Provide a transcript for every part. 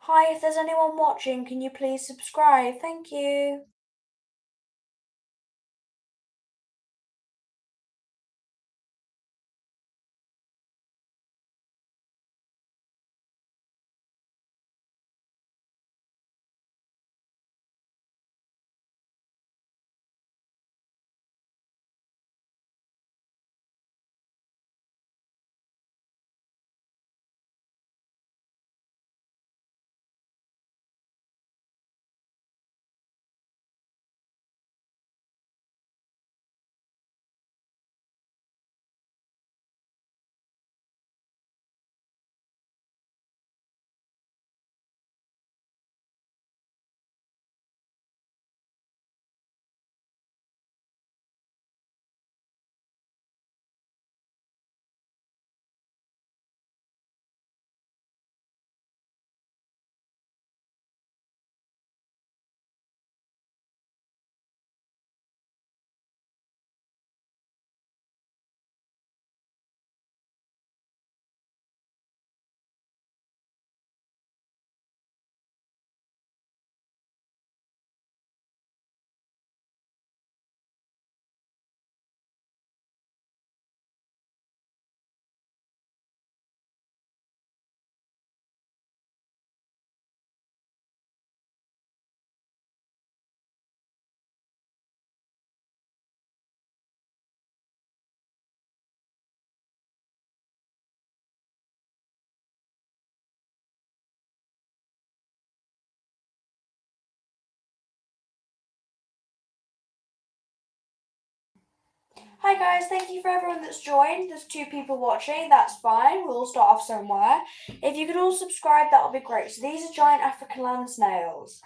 Hi, if there's anyone watching, can you please subscribe? Thank you. Hi guys, thank you for everyone that's joined. There's 2 people watching, that's fine. We'll all start off somewhere. If you could all subscribe, that would be great. So these are giant African land snails.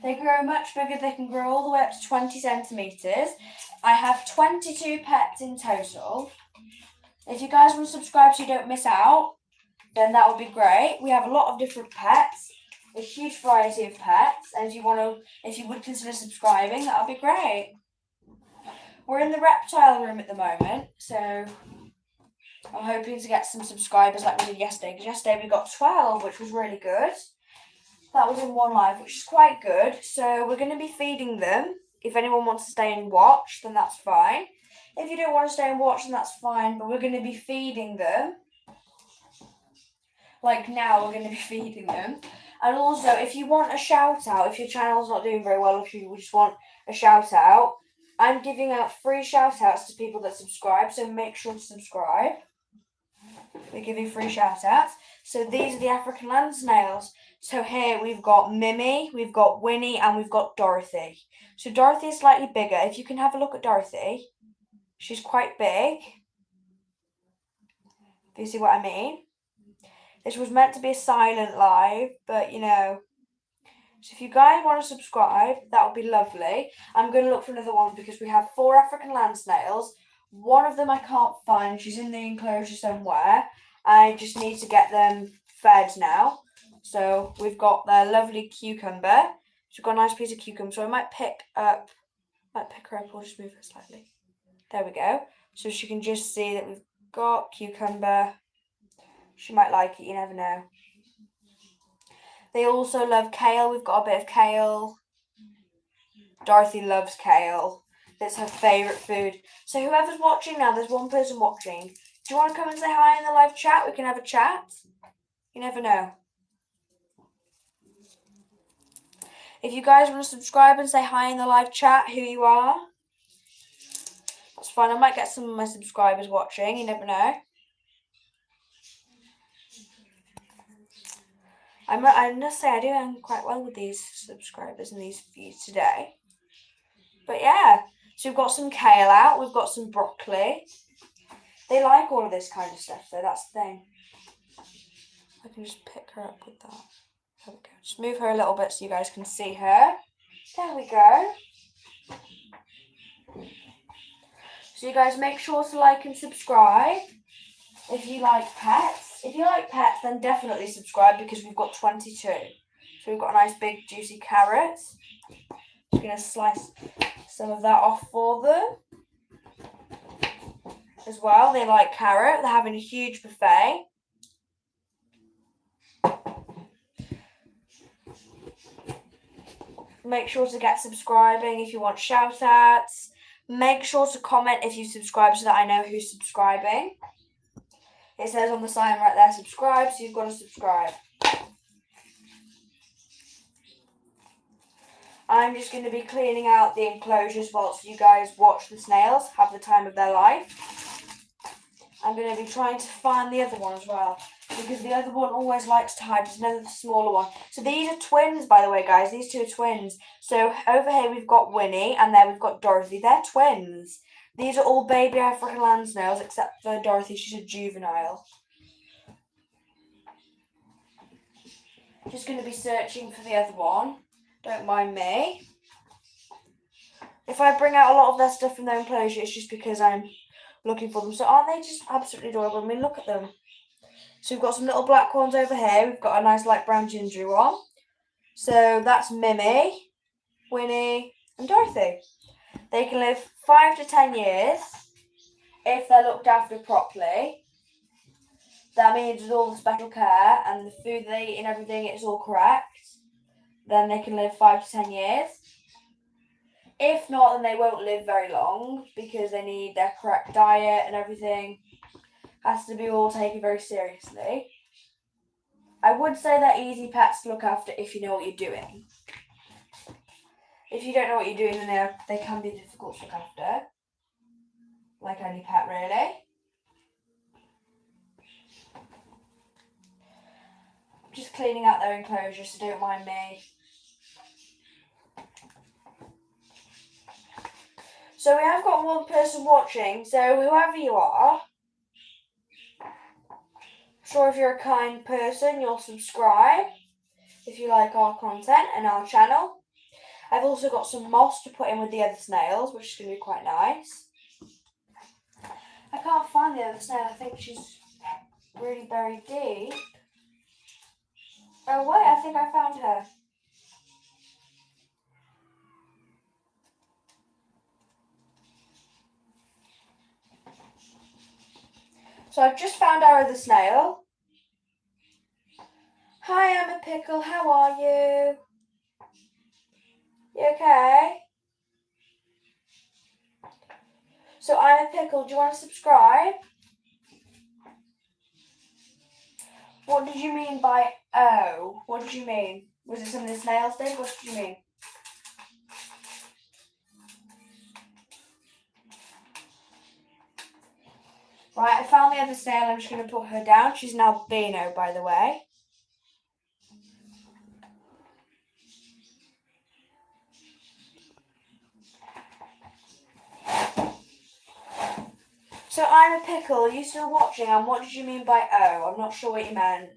They grow much bigger, they can grow all the way up to 20 centimetres. I have 22 pets in total. If you guys want to subscribe so you don't miss out, then that would be great. We have a lot of different pets, a huge variety of pets, and if you would consider subscribing, that would be great. We're in the reptile room at the moment, so I'm hoping to get some subscribers like we did yesterday, because yesterday we got 12, which was really good. That was in one live, which is quite good. So we're going to be feeding them. If anyone wants to stay and watch, then that's fine. If you don't want to stay and watch, then that's fine, but we're going to be feeding them. Like now, we're going to be feeding them. And also, if you want a shout out, if your channel's not doing very well, if you just want a shout out, I'm giving out free shout outs to people that subscribe, so make sure to subscribe. We're giving free shout outs. So these are the African land snails. So here we've got Mimi, we've got Winnie, and we've got Dorothy. So Dorothy is slightly bigger. If you can have a look at Dorothy, she's quite big. Do you see what I mean? This was meant to be a silent live, but so if you guys want to subscribe, that would be lovely. I'm going to look for another one because we have 4 African land snails. One of them I can't find. She's in the enclosure somewhere. I just need to get them fed now. So we've got their lovely cucumber. She's got a nice piece of cucumber. So I might pick her up. Or just move her slightly. There we go. So she can just see that we've got cucumber. She might like it. You never know. They also love kale. We've got a bit of kale. Dorothy loves kale. It's her favourite food. So whoever's watching now, there's one person watching. Do you want to come and say hi in the live chat? We can have a chat. You never know. If you guys want to subscribe and say hi in the live chat, who you are, that's fine. I might get some of my subscribers watching. You never know. I must say, I do quite well with these subscribers and these views today. But yeah, so we've got some kale out. We've got some broccoli. They like all of this kind of stuff, though. That's the thing. I can just pick her up with that. There we go. Just move her a little bit so you guys can see her. There we go. So you guys make sure to like and subscribe if you like pets. If you like pets, then definitely subscribe because we've got 22. So we've got a nice big juicy carrot. I'm going to slice some of that off for them as well. They like carrot. They're having a huge buffet. Make sure to get subscribing if you want shout outs. Make sure to comment if you subscribe so that I know who's subscribing. It says on the sign right there, subscribe, so you've got to subscribe. I'm just going to be cleaning out the enclosures whilst you guys watch the snails have the time of their life. I'm going to be trying to find the other one as well, because the other one always likes to hide. There's another smaller one. So these are twins, by the way, guys. These two are twins. So over here we've got Winnie, and there we've got Dorothy. They're twins. These are all baby African land snails, except for Dorothy. She's a juvenile. Just going to be searching for the other one. Don't mind me. If I bring out a lot of their stuff from their enclosure, it's just because I'm looking for them. So aren't they just absolutely adorable? I mean, look at them. So we've got some little black ones over here. We've got a nice light brown ginger one. So that's Mimi, Winnie, and Dorothy. They can live 5 to 10 years if they're looked after properly. That means with all the special care and the food they eat and everything, it's all correct. Then they can live 5 to 10 years. If not, then they won't live very long because they need their correct diet and everything. Has to be all taken very seriously. I would say they're easy pets to look after if you know what you're doing. If you don't know what you're doing, then they can be difficult to look after. Like any pet, really. Just cleaning out their enclosure, so don't mind me. So we have got one person watching, so whoever you are, I'm sure if you're a kind person, you'll subscribe if you like our content and our channel. I've also got some moss to put in with the other snails, which is going to be quite nice. I can't find the other snail. I think she's really buried deep. Oh wait, I think I found her. So I've just found our other snail. Hi, I'm a pickle. How are you? You okay? So I'm a pickle. Do you want to subscribe? What did you mean by oh? What did you mean? Was it something the snails did? What did you mean? Right, I found the other snail. I'm just going to put her down. She's an albino, by the way. So I'm a pickle. Are you still watching? And what did you mean by oh? I'm not sure what you meant.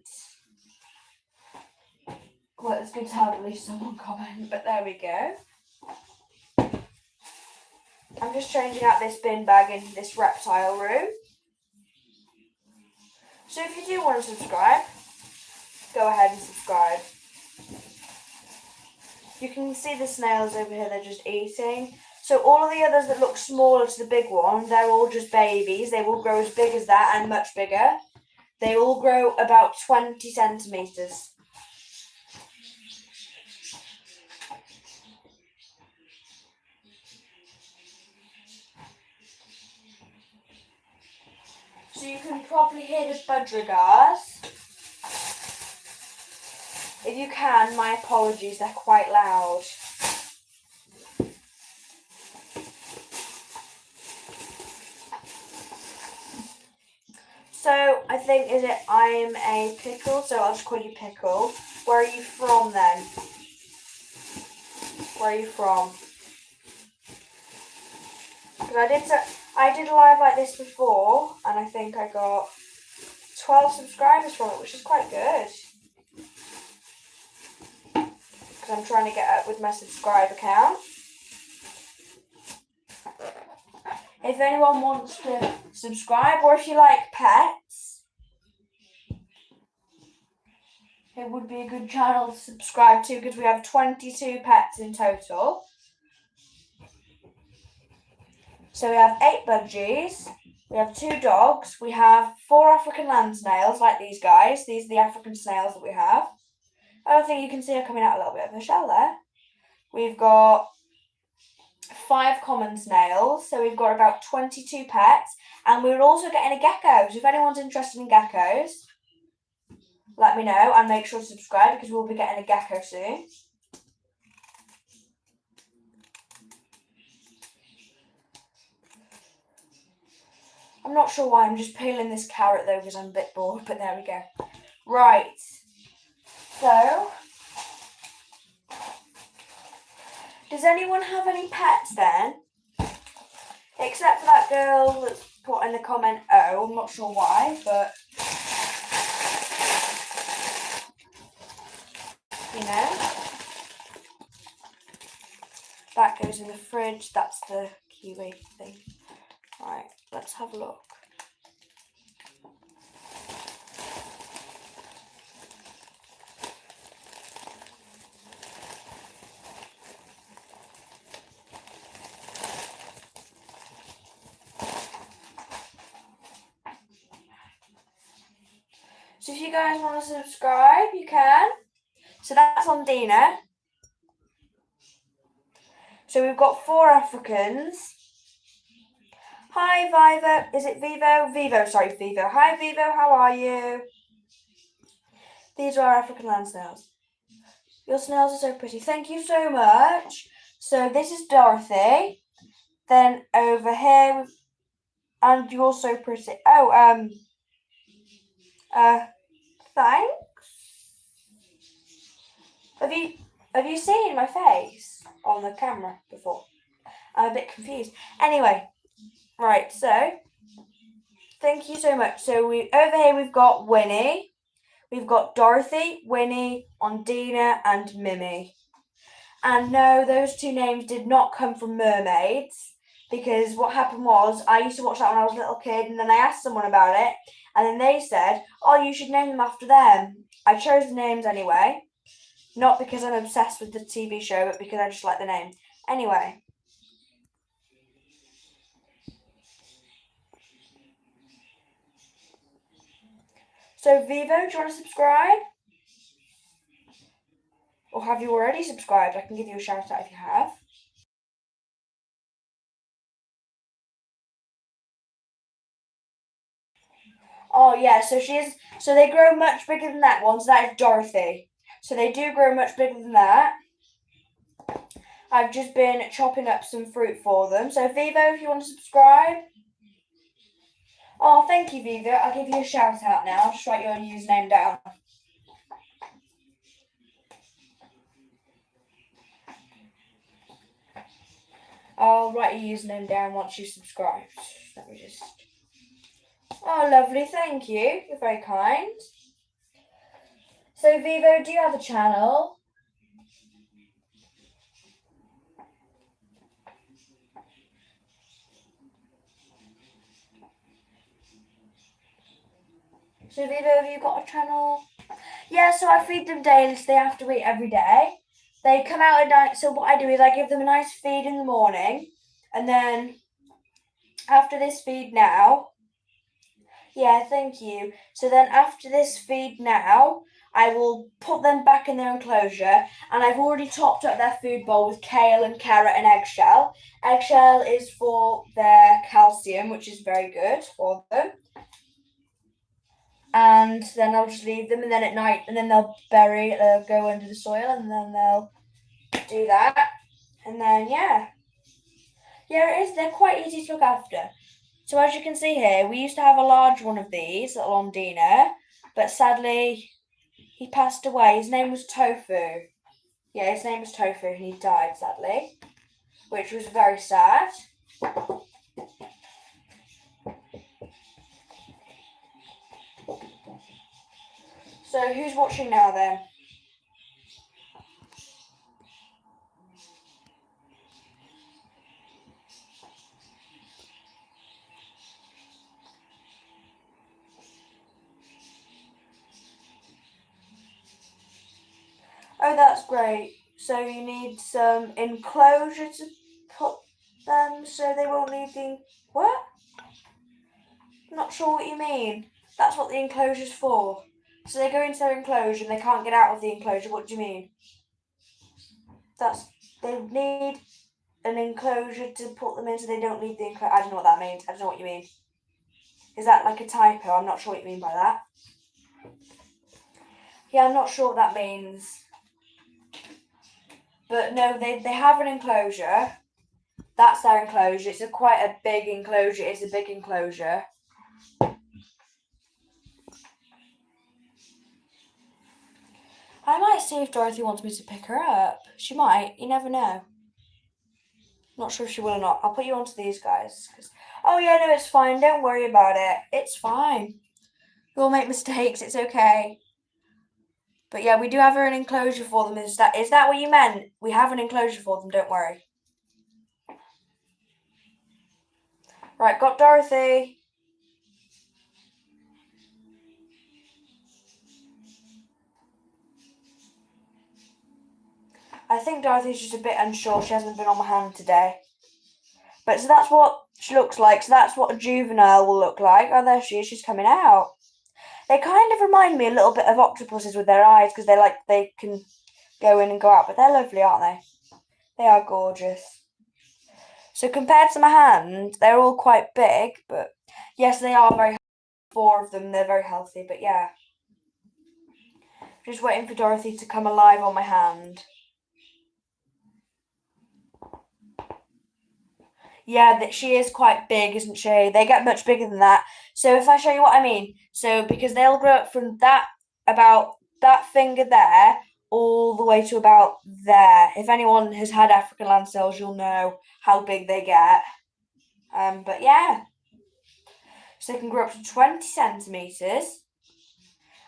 Well, it's good to have at least someone comment, but there we go. I'm just changing out this bin bag in this reptile room. So if you do want to subscribe, go ahead and subscribe. You can see the snails over here, they're just eating. So all of the others that look smaller to the big one, they're all just babies. They will grow as big as that and much bigger. They all grow about 20 centimetres. So you can probably hear the budgeriggars. If you can, my apologies, they're quite loud. So I think, is it I'm a pickle? So I'll just call you Pickle. Where are you from then? Where are you from? Because I did a live like this before, and I think I got 12 subscribers from it, which is quite good. Because I'm trying to get up with my subscriber count. If anyone wants to subscribe, or if you like pets, it would be a good channel to subscribe to, because we have 22 pets in total. So we have 8 budgies, we have 2 dogs, we have 4 African land snails, like these guys. These are the African snails that we have. I don't think you can see her coming out a little bit of her shell there. We've got 5 common snails, so we've got about 22 pets, and we will also get a gecko. So if anyone's interested in geckos, let me know and make sure to subscribe because we'll be getting a gecko soon. I'm not sure why I'm just peeling this carrot though because I'm a bit bored, but there we go. Right, so does anyone have any pets then? Except for that girl that's put in the comment, oh, I'm not sure why, but you know. That goes in the fridge, that's the kiwi thing. Right, let's have a look. So if you guys want to subscribe, you can. So that's on Dina. So we've got 4 Africans. Hi Vivo, is it Vivo? Vivo, sorry Vivo. Hi Vivo, how are you? These are our African land snails. Your snails are so pretty. Thank you so much. So this is Dorothy. Then over here, and you're so pretty. Oh, thanks. Have you seen my face on the camera before? I'm a bit confused. Anyway, right. So thank you so much. So over here we've got Winnie. We've got Dorothy, Winnie, Ondina, and Mimi. And no, those 2 names did not come from mermaids because what happened was I used to watch that when I was a little kid and then I asked someone about it and then they said, oh, you should name them after them. I chose the names anyway, not because I'm obsessed with the TV show, but because I just like the name. Anyway. So Vivo, do you want to subscribe? Or have you already subscribed? I can give you a shout out if you have. Oh yeah, so they grow much bigger than that one, so that is Dorothy. So they do grow much bigger than that. I've just been chopping up some fruit for them. So Vivo, if you want to subscribe. Oh, thank you, Vivo. I'll give you a shout out now. I'll just write your username down. I'll write your username down once you've subscribed. Let me just... Oh, lovely. Thank you. You're very kind. So, Vivo, do you have a channel? So, Vivo, have you got a channel? Yeah, so I feed them daily, so they have to eat every day. They come out at night, so what I do is I give them a nice feed in the morning, and then after this feed now, yeah, thank you. So then after this feed now, I will put them back in their enclosure, and I've already topped up their food bowl with kale and carrot and eggshell. Eggshell is for their calcium, which is very good for them. And then I'll just leave them, and then at night, and then they'll go under the soil, and then they'll do that, and then yeah, it is. They're quite easy to look after. So as you can see here, we used to have a large one of these, little Ondina, but sadly he passed away. His name was Tofu. Yeah, his name was Tofu, and he died sadly, which was very sad. So who's watching now then? Oh, that's great. So you need some enclosure to put them so they won't leave the... What? I'm not sure what you mean. That's what the enclosure's for. So they go into their enclosure and they can't get out of the enclosure. What do you mean? That's They need an enclosure to put them in, so they don't need the enclosure. I don't know what that means. I don't know what you mean. Is that like a typo? I'm not sure what you mean by that. Yeah, I'm not sure what that means. But no, they have an enclosure. That's their enclosure. It's quite a big enclosure. It's a big enclosure. I might see if Dorothy wants me to pick her up. She might. You never know. Not sure if she will or not. I'll put you onto these guys. Oh, yeah, no, it's fine. Don't worry about it. It's fine. We'll make mistakes. It's okay. But yeah, we do have an enclosure for them. Is that what you meant? We have an enclosure for them. Don't worry. Right, got Dorothy. I think Dorothy's just a bit unsure. She hasn't been on my hand today. But so that's what she looks like. So that's what a juvenile will look like. Oh, there she is. She's coming out. They kind of remind me a little bit of octopuses with their eyes because they can go in and go out. But they're lovely, aren't they? They are gorgeous. So compared to my hand, they're all quite big. But yes, they are very. 4 of them. They're very healthy. But yeah, just waiting for Dorothy to come alive on my hand. Yeah, that she is quite big, isn't she? They get much bigger than that. So if I show you what I mean, so because they'll grow up from about that finger there all the way to about there. If anyone has had African land snails, you'll know how big they get. But yeah, so they can grow up to 20 centimeters.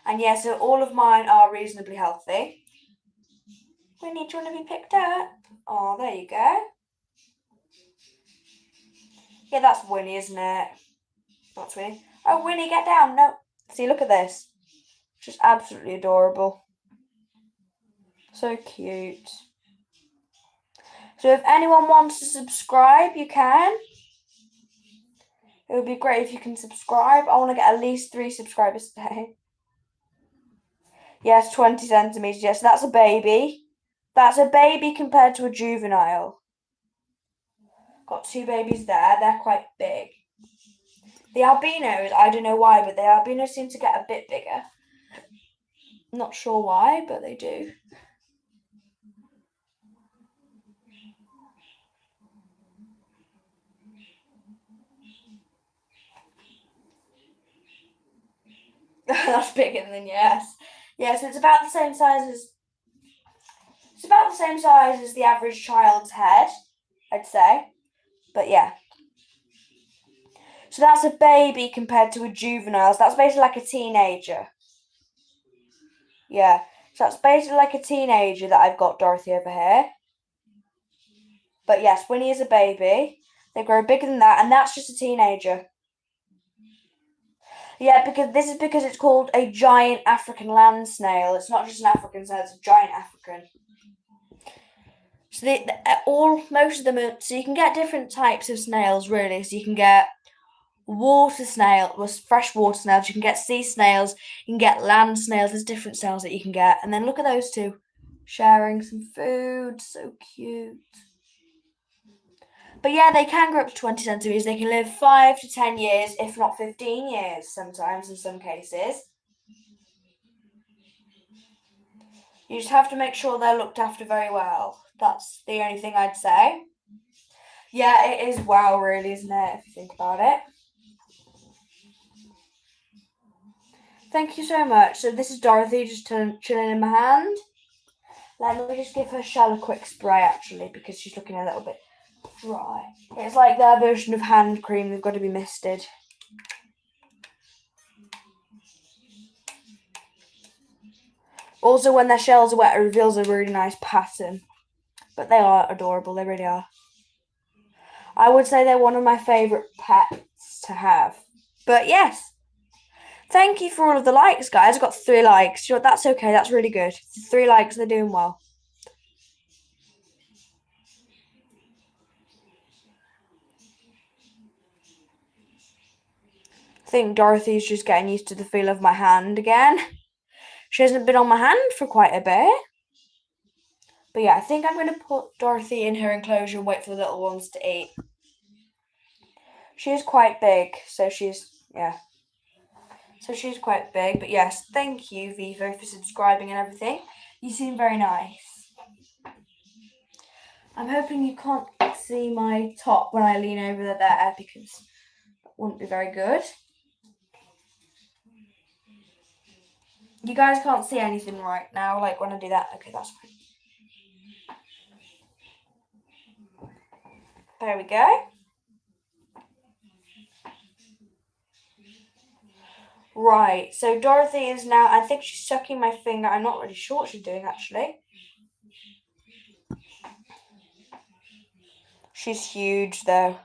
And yeah, so all of mine are reasonably healthy. Winnie, do you want to be picked up? Oh, there you go. Yeah, that's Winnie, isn't it? That's Winnie. Oh, Winnie, get down. No. See, look at this. Just absolutely adorable. So cute. So if anyone wants to subscribe, you can. It would be great if you can subscribe. I want to get at least 3 subscribers today. Yes, 20 centimeters. Yes, that's a baby. That's a baby compared to a juvenile. Got 2 babies there. They're quite big. The albinos, I don't know why, but the albinos seem to get a bit bigger. Not sure why, but they do. That's bigger than yes. Yeah, so it's about the same size as the average child's head, I'd say. But yeah. So that's a baby compared to a juvenile. So that's basically like a teenager. Yeah. So that's basically like a teenager that I've got Dorothy over here. But yes, Winnie is a baby. They grow bigger than that, and that's just a teenager. Yeah, because it's called a giant African land snail. It's not just an African snail; it's a giant African. So most of them are. So you can get different types of snails, really. So you can get water snail, fresh water snails. You can get sea snails. You can get land snails. There's different snails that you can get. And then look at those 2, sharing some food. So cute. But yeah, they can grow up to 20 centimeters. They can live 5 to 10 years, if not 15 years, sometimes in some cases. You just have to make sure they're looked after very well. That's the only thing I'd say. Yeah, it is wow, really, isn't it, if you think about it? Thank you so much. So this is Dorothy just chilling in my hand. Let me just give her shell a quick spray, actually, because she's looking a little bit dry. It's like their version of hand cream. They've got to be misted. Also, when their shells are wet, it reveals a really nice pattern. But they are adorable. They really are. I would say they're one of my favourite pets to have. But yes. Thank you for all of the likes, guys. I got 3 likes. Sure, that's okay. That's really good. 3 likes. They're doing well. I think Dorothy's just getting used to the feel of my hand again. She hasn't been on my hand for quite a bit. But yeah, I think I'm going to put Dorothy in her enclosure and wait for the little ones to eat. She's quite big, so yeah. So she's quite big, but yes, thank you, Vivo, for subscribing and everything. You seem very nice. I'm hoping you can't see my top when I lean over there because that wouldn't be very good. You guys can't see anything right now, like when I do that. Okay, that's fine. There we go. Right, so Dorothy is now, I think she's sucking my finger. I'm not really sure what she's doing, actually. She's huge, though.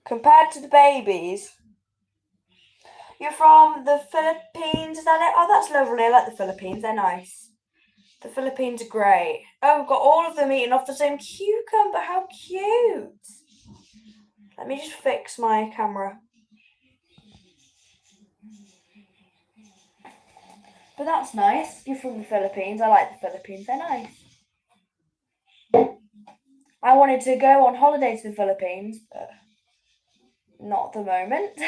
Compared to the babies. You're from the Philippines, is that it? Oh, that's lovely. I like the Philippines. They're nice. The Philippines are great. Oh, we've got all of them eating off the same cucumber. How cute. Let me just fix my camera. But that's nice. You're from the Philippines. I like the Philippines. They're nice. I wanted to go on holiday to the Philippines, but not at the moment.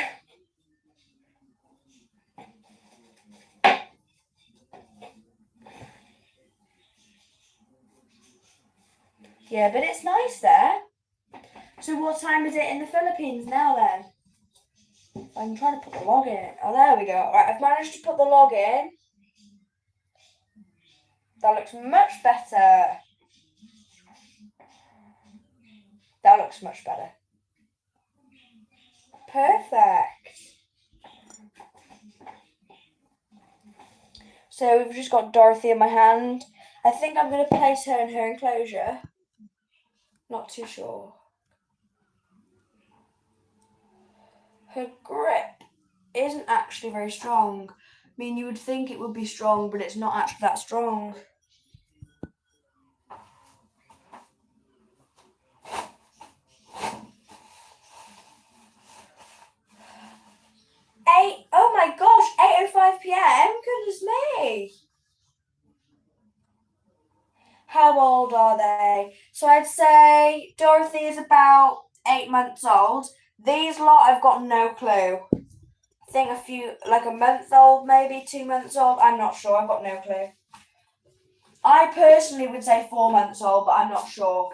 Yeah, but it's nice there. So what time is it in the Philippines now then? I'm trying to put the log in. Oh, there we go. Right, I've managed to put the log in. That looks much better. That looks much better. Perfect. So we've just got Dorothy in my hand. I think I'm going to place her in her enclosure. Not too sure. Her grip isn't actually very strong. I mean, you would think it would be strong, but it's not actually that strong. Oh my gosh, 8:05 p.m. Goodness me. How old are they? So I'd say Dorothy is about 8 months old. These lot, I've got no clue. I think a few, like a month old, maybe 2 months old. I'm not sure. I've got no clue. I personally would say 4 months old, but I'm not sure.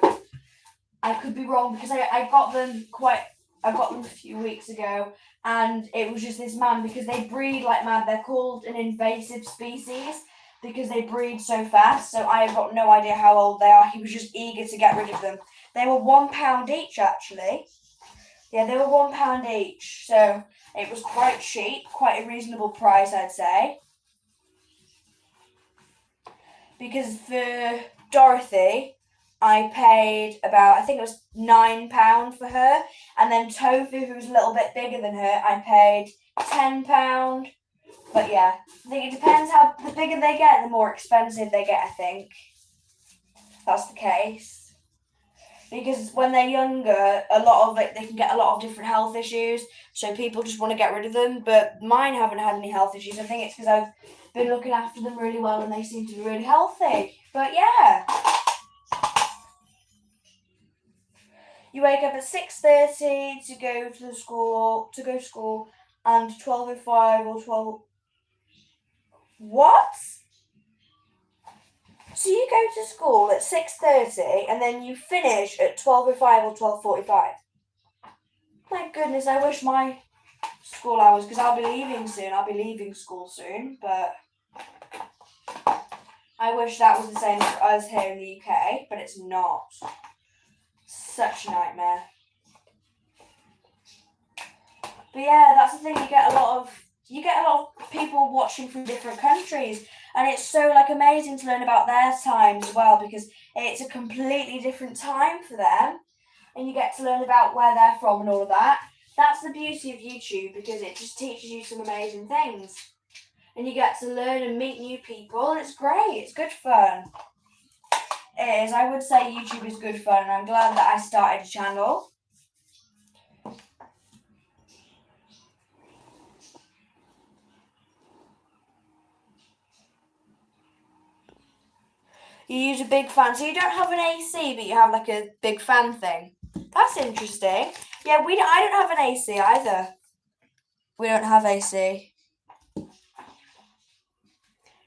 I could be wrong because I got them a few weeks ago, and it was just this man because they breed like mad. They're called an invasive species because they breed so fast. So I've got no idea how old they are. He was just eager to get rid of them. They were £1 each, actually. Yeah, they were £1 each. So it was quite cheap, quite a reasonable price, I'd say. Because for Dorothy, I paid about, I think it was £9 for her. And then Tofu, who was a little bit bigger than her, I paid £10. But yeah, I think it depends how, the bigger they get, the more expensive they get, I think. That's the case. Because when they're younger, a lot of it, they can get a lot of different health issues. So people just want to get rid of them. But mine haven't had any health issues. I think it's because I've been looking after them really well and they seem to be really healthy. But yeah. You wake up at 6:30 to go to school, and 12:05 or 12. What? So you go to school at 6:30 and then you finish at 12:05 or 12:45. My goodness, I wish my school hours, because I'll be leaving soon. I'll be leaving school soon, but I wish that was the same for us here in the UK, but it's not. Such a nightmare. But yeah, that's the thing. You get a lot of people watching from different countries, and it's so like amazing to learn about their time as well, because it's a completely different time for them, and you get to learn about where they're from and all of that. That's the beauty of YouTube, because it just teaches you some amazing things, and you get to learn and meet new people, and it's great. It's good fun. It is. I would say YouTube is good fun, and I'm glad that I started a channel. You use a big fan. So you don't have an AC, but you have like a big fan thing. That's interesting. Yeah, I don't have an AC either. We don't have AC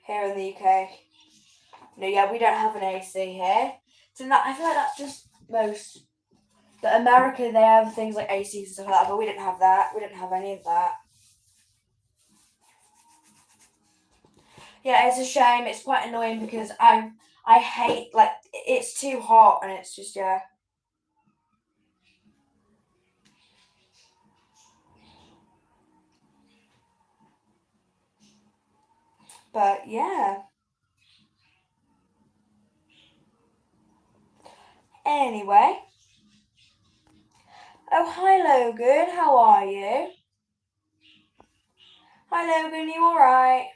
here in the UK. No, yeah, we don't have an AC here. So I feel like that's just most. But America, they have things like ACs and stuff like that, but we didn't have that. We didn't have any of that. Yeah, it's a shame. It's quite annoying because I hate, like, it's too hot and it's just, yeah. But yeah. Anyway. Oh, hi Logan. How are you? Hi Logan, you alright?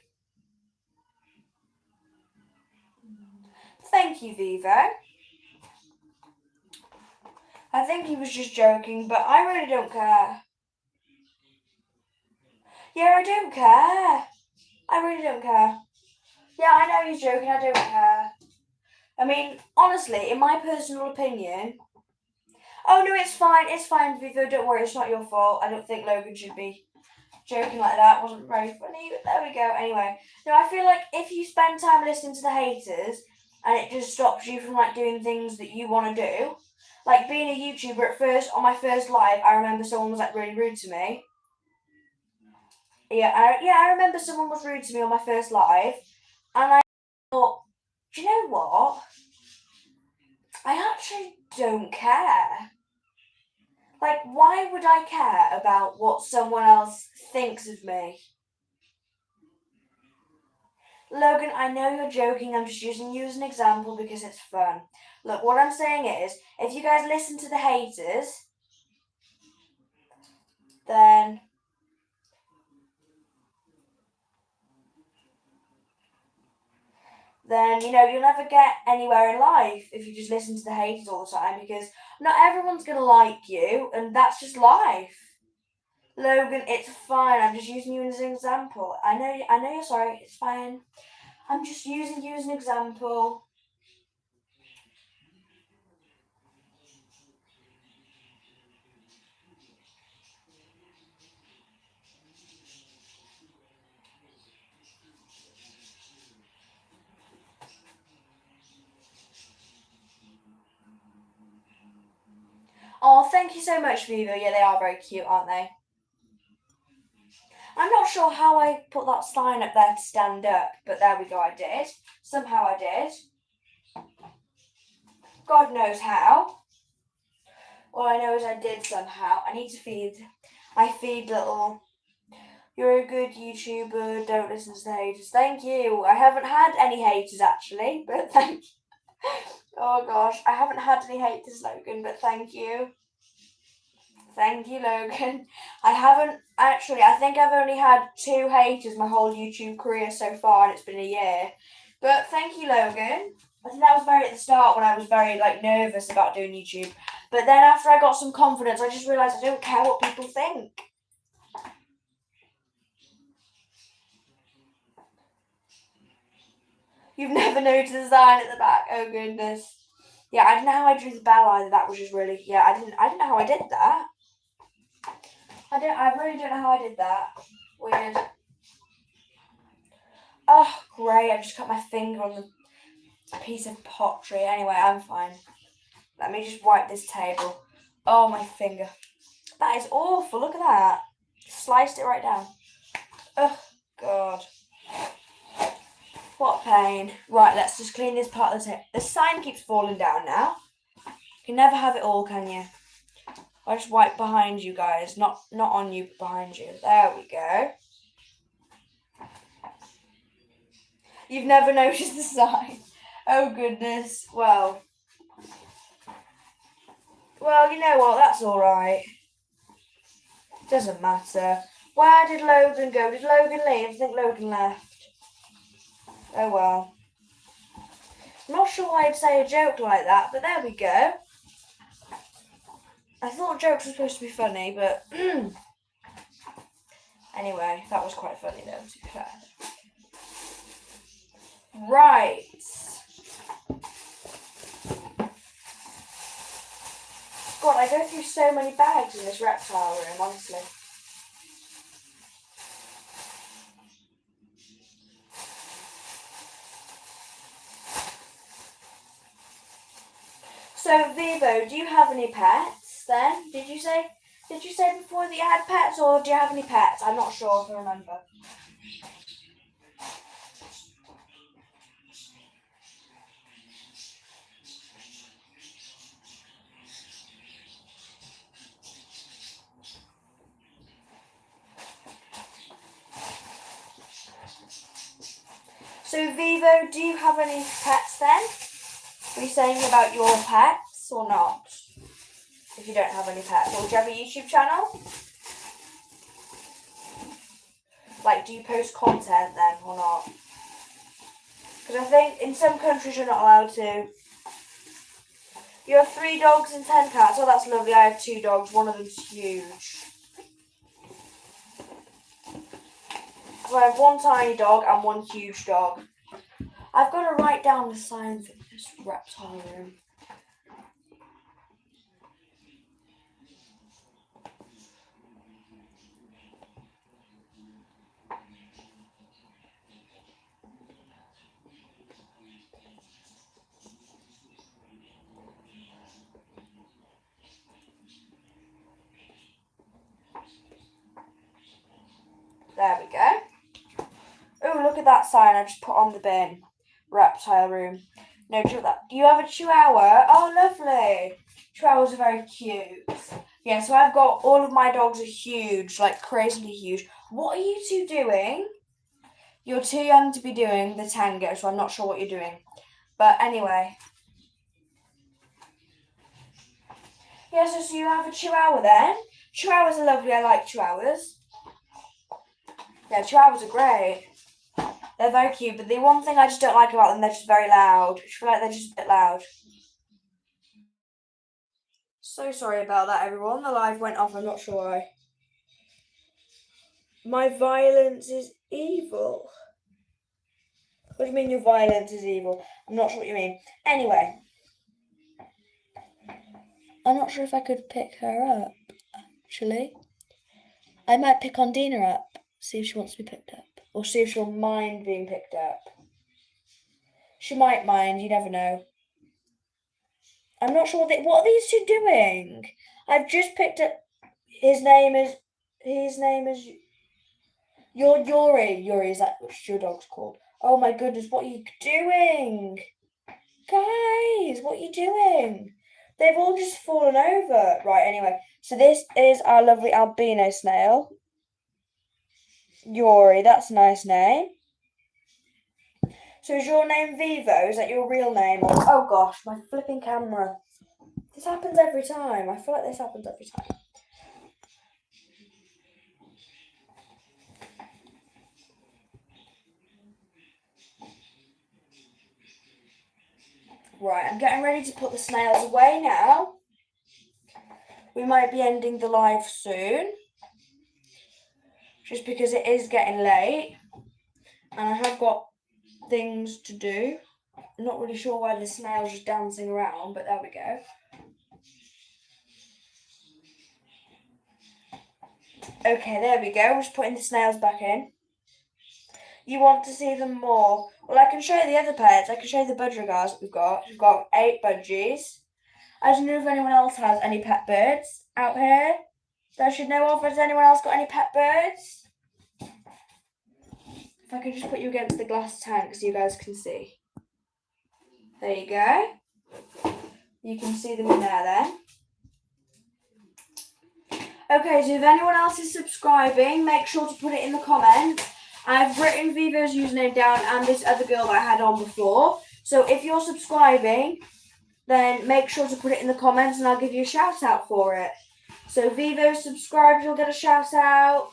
Thank you, Vivo. I think he was just joking, but I really don't care. Yeah, I don't care. I really don't care. Yeah, I know he's joking, I don't care. I mean, honestly, in my personal opinion. Oh no, it's fine, Vivo, don't worry, it's not your fault. I don't think Logan should be joking like that. It wasn't very funny, but there we go. Anyway, no, I feel like if you spend time listening to the haters and it just stops you from like doing things that you want to do, like being a YouTuber at first, on my first live, I remember someone was like really rude to me. I remember someone was rude to me on my first live, and I thought, do you know what? I actually don't care. Like, why would I care about what someone else thinks of me? Logan, I know you're joking. I'm just using you as an example because it's fun. Look, what I'm saying is, if you guys listen to the haters, then you'll never get anywhere in life if you just listen to the haters all the time because not everyone's gonna like you, and that's just life. Logan, it's fine. I'm just using you as an example. I know you're sorry. It's fine. I'm just using you as an example. Oh, thank you so much, Viva. Yeah, they are very cute, aren't they? I'm not sure how I put that sign up there to stand up, but there we go, I did. Somehow I did. God knows how. All I know is I did somehow. I feed little. You're a good YouTuber, don't listen to the haters. Thank you. I haven't had any haters actually, but thank you. Oh gosh, I haven't had any haters, Logan, but thank you. Thank you, Logan. I haven't actually. I think I've only had 2 haters my whole YouTube career so far, and it's been a year. But thank you, Logan. I think that was very at the start when I was very like nervous about doing YouTube. But then after I got some confidence, I just realised I don't care what people think. You've never noticed the sign at the back. Oh goodness. Yeah, I don't know how I drew the bell either. That was just really I didn't know how I did that. I really don't know how I did that. Weird. Oh, great. I just cut my finger on the piece of pottery. Anyway, I'm fine. Let me just wipe this table. Oh, my finger. That is awful. Look at that. Sliced it right down. Oh, God. What pain. Right, let's just clean this part of the table. The sign keeps falling down now. You can never have it all, can you? I'll just wipe behind you guys. Not on you, but behind you. There we go. You've never noticed the sign. Oh, goodness. Well, you know what? That's all right. Doesn't matter. Where did Logan go? Did Logan leave? I think Logan left. Oh, well. I'm not sure why I'd say a joke like that, but there we go. I thought jokes were supposed to be funny, but... Anyway, that was quite funny, though, to be fair. Right. God, I go through so many bags in this reptile room, honestly. So, Vivo, do you have any pets then? Did you say before that you had pets, or do you have any pets? I'm not sure if I remember. So, Vivo, do you have any pets then? Are you saying about your pets or not? If you don't have any pets, or do you have a YouTube channel? Like, do you post content then or not? Because I think in some countries you're not allowed to. You have 3 dogs and 10 cats. Oh, that's lovely. I have 2 dogs. One of them's huge. So I have 1 tiny dog and 1 huge dog. I've got to write down the sign for this reptile room. There we go. Oh, look at that sign I just put on the bin. Reptile room. No, do you have a chihuahua? Oh, lovely. Chihuahuas are very cute. Yeah, so I've got all of my dogs are huge, like crazily huge. What are you 2 doing? You're too young to be doing the tango, so I'm not sure what you're doing. But anyway. Yeah, so you have a chihuahua then? Chihuahuas are lovely. I like chihuahuas. Yeah, chihuahuas are great. They're very cute, but the one thing I just don't like about them, they're just very loud. I feel like they're just a bit loud. So sorry about that, everyone. The live went off. I'm not sure why. My violence is evil. What do you mean your violence is evil? I'm not sure what you mean. Anyway. I'm not sure if I could pick her up, actually. I might pick Ondina up, see if she wants to be picked up. Or see if she'll mind being picked up. She might mind, you never know. I'm not sure what are these 2 doing? I've just picked up his name is Yuri. Yuri, is that what your dog's called? Oh my goodness, what are you doing? Guys, what are you doing? They've all just fallen over. Right, anyway. So this is our lovely albino snail. Yuri, that's a nice name. So is your name Vivo? Is that your real name? Or, oh gosh, my flipping camera. This happens every time. I feel like this happens every time. Right, I'm getting ready to put the snails away now. We might be ending the live soon. Just because it is getting late. And I have got things to do. I'm not really sure why the snail's just dancing around, but there we go. Okay, there we go. We're just putting the snails back in. You want to see them more? Well, I can show you the other pets. I can show you the budgie that we've got. We've got 8 budgies. I don't know if anyone else has any pet birds out here that I should know of. Has anyone else got any pet birds? If I could just put you against the glass tank so you guys can see. There you go. You can see them in there then. Okay, so if anyone else is subscribing, make sure to put it in the comments. I've written Vivo's username down and this other girl that I had on before. So if you're subscribing, then make sure to put it in the comments and I'll give you a shout out for it. So Vivo subscribed, you'll get a shout out.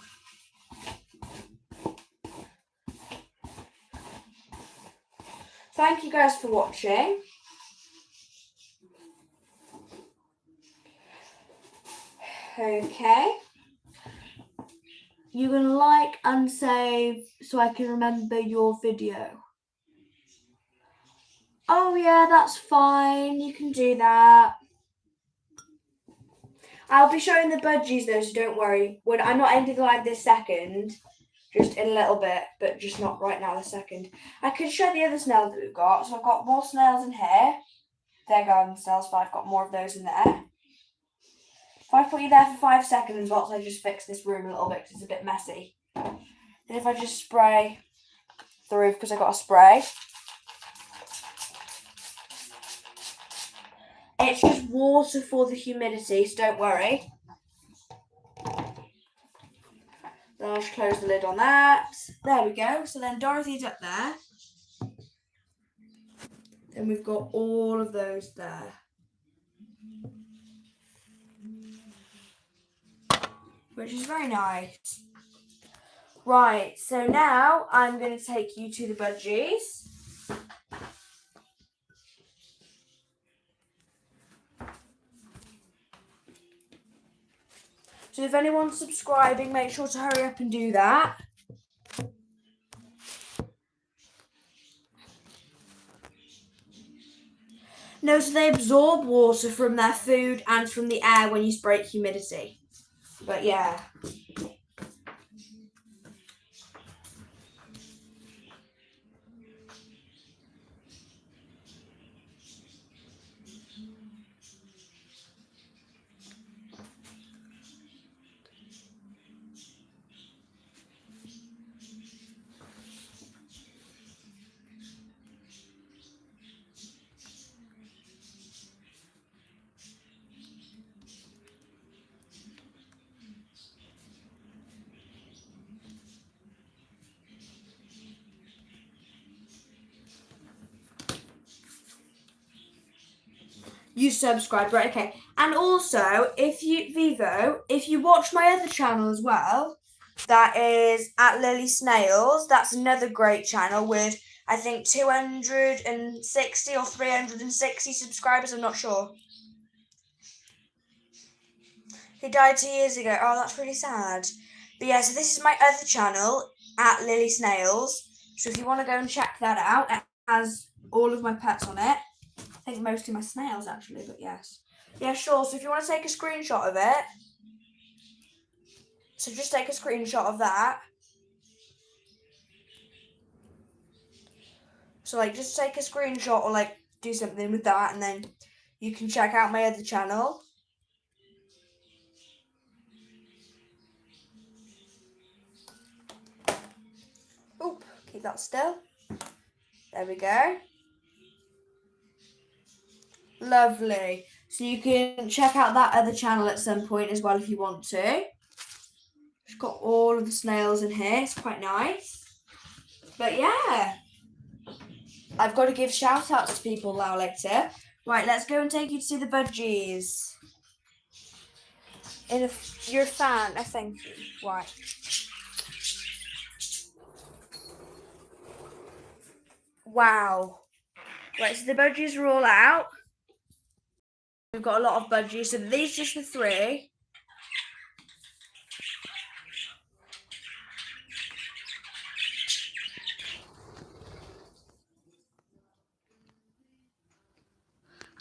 Thank you guys for watching. Okay. You can like and save so I can remember your video. Oh yeah, that's fine. You can do that. I'll be showing the budgies though, so don't worry. I'm not ending the live this second, just in a little bit, but just not right now this second. I could show the other snails that we've got. So I've got more snails in here. They're garden snails, but I've got more of those in there. If I put you there for 5 seconds, whilst I just fix this room a little bit because it's a bit messy. Then if I just spray the roof because I got a spray. It's just water for the humidity, so don't worry. Then I'll just close the lid on that. There we go. So then Dorothy's up there. Then we've got all of those there. Which is very nice. Right, so now I'm going to take you to the budgies. So if anyone's subscribing, make sure to hurry up and do that. No, so they absorb water from their food and from the air when you spray humidity. But yeah. You subscribe, right? Okay. And also, if you watch my other channel as well, that is at Lily Snails. That's another great channel with, I think, 260 or 360 subscribers. I'm not sure. He died 2 years ago. Oh, that's really sad. But yeah, so this is my other channel at Lily Snails. So if you want to go and check that out, it has all of my pets on it. I think mostly my snails actually, but yes. Yeah, sure. So if you want to take a screenshot of it, so just take a screenshot of that. So like just take a screenshot or like do something with that and then you can check out my other channel. Oop, keep that still. There we go. Lovely. So you can check out that other channel at some point as well if you want to. It's got all of the snails in here. It's quite nice. But yeah. I've got to give shout outs to people now later. Right, let's go and take you to see the budgies. You're a fan, I think. Right. Wow. Right, so the budgies are all out. We've got a lot of budgies. So these just the 3.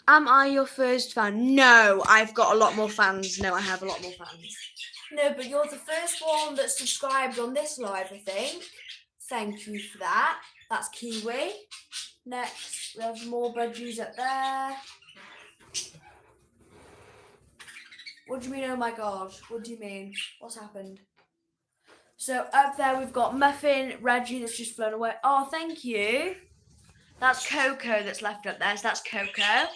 Am I your first fan? No, I've got a lot more fans. No, I have a lot more fans. No, but you're the first one that subscribed on this live, I think. Thank you for that. That's Kiwi. Next, we have more budgies up there. What do you mean, oh my god? What do you mean? What's happened? So up there we've got Muffin, Reggie that's just flown away. Oh, thank you. That's Coco that's left up there. So that's Coco.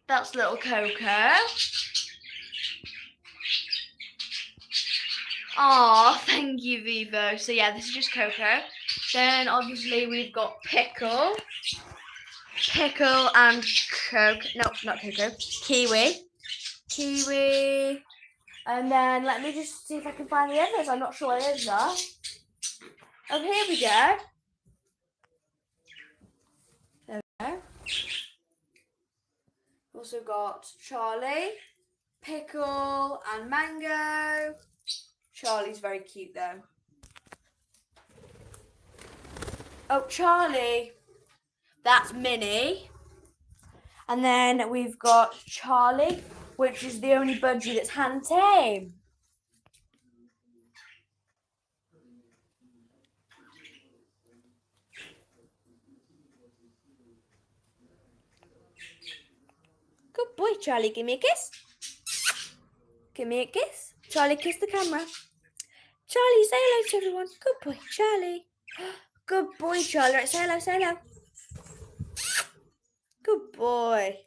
That's little Coco. Oh, thank you, Vivo. So yeah, this is just Coco. Then obviously we've got Pickle and Coco. No, not Coco. Kiwi. And then let me just see if I can find the others. I'm not sure where the others are. Oh, here we go. There we go. Also got Charlie, Pickle, and Mango. Charlie's very cute though. Oh, Charlie. That's Minnie. And then we've got Charlie, which is the only budgie that's hand tame. Good boy, Charlie. Give me a kiss. Give me a kiss. Charlie, kiss the camera. Charlie, say hello to everyone. Good boy, Charlie. Good boy, Charlie. Right, say hello, say hello. Good boy.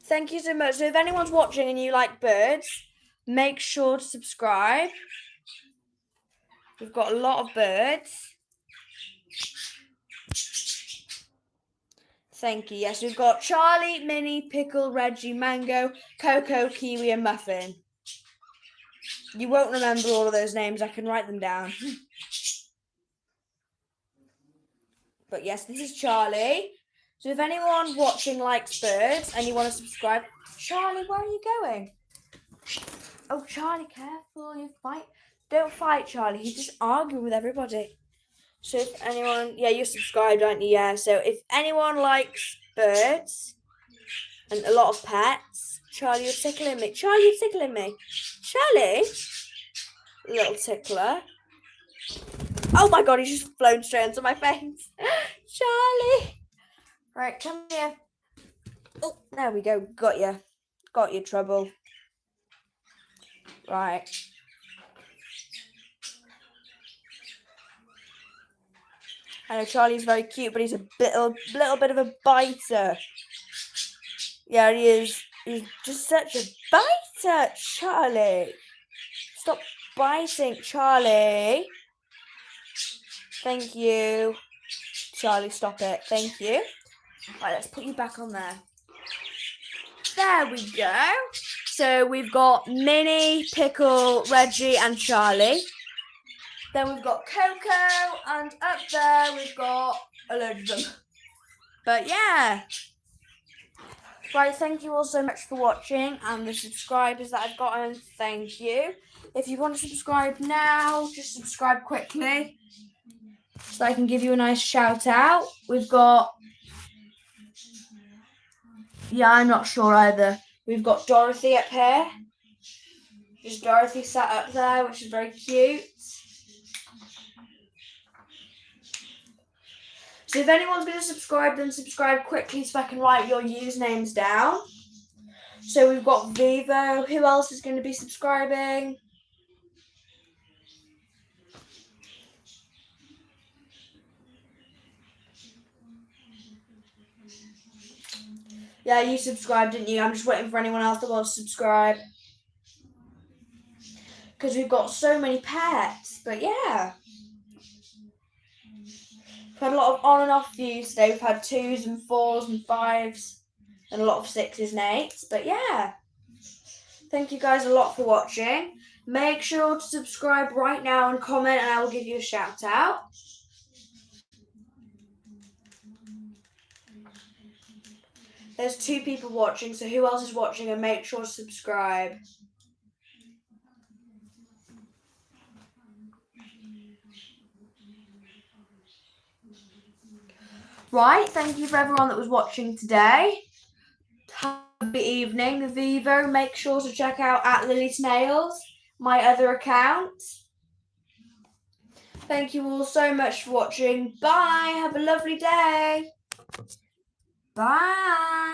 Thank you so much. So if anyone's watching and you like birds, make sure to subscribe. We've got a lot of birds. Thank you. Yes, we've got Charlie, Minnie, Pickle, Reggie, Mango, Coco, Kiwi, and Muffin. You won't remember all of those names. I can write them down. But yes, this is Charlie. So if anyone watching likes birds and you want to subscribe, Charlie, where are you going? Oh, Charlie, careful. You fight. Don't fight, Charlie. He's just arguing with everybody. So if anyone, yeah, you're subscribed, aren't you? Yeah. So if anyone likes birds and a lot of pets, Charlie, you're tickling me. Charlie, you're tickling me. Charlie, little tickler. Oh my God, he's just flown straight into my face. Charlie. Right, come here. Oh, there we go. Got you. Got your trouble. Right. I know Charlie's very cute, but he's a little bit of a biter. Yeah, he is. He's just such a biter, Charlie. Stop biting, Charlie. Thank you. Charlie, stop it. Thank you. Right, let's put you back on there. There we go. So we've got Minnie, Pickle, Reggie, and Charlie. Then we've got Coco, and up there we've got a load of them. But yeah. Right, thank you all so much for watching, and the subscribers that I've gotten, thank you. If you want to subscribe now, just subscribe quickly so I can give you a nice shout out. We've got, yeah, I'm not sure either. We've got Dorothy up here. Just Dorothy sat up there, which is very cute. So if anyone's going to subscribe, then subscribe quickly so I can write your usernames down. So we've got Vivo. Who else is going to be subscribing? Yeah, you subscribed, didn't you? I'm just waiting for anyone else that wants to subscribe. Because we've got so many pets. But yeah. We've had a lot of on and off views today. We've had 2s and 4s and 5s. And a lot of 6s and 8s. But yeah. Thank you guys a lot for watching. Make sure to subscribe right now and comment, and I will give you a shout out. There's 2 people watching, so who else is watching? And make sure to subscribe. Right, thank you for everyone that was watching today. Have a good evening. The Vivo, make sure to check out @LilySnails, my other account. Thank you all so much for watching. Bye. Have a lovely day. Bye.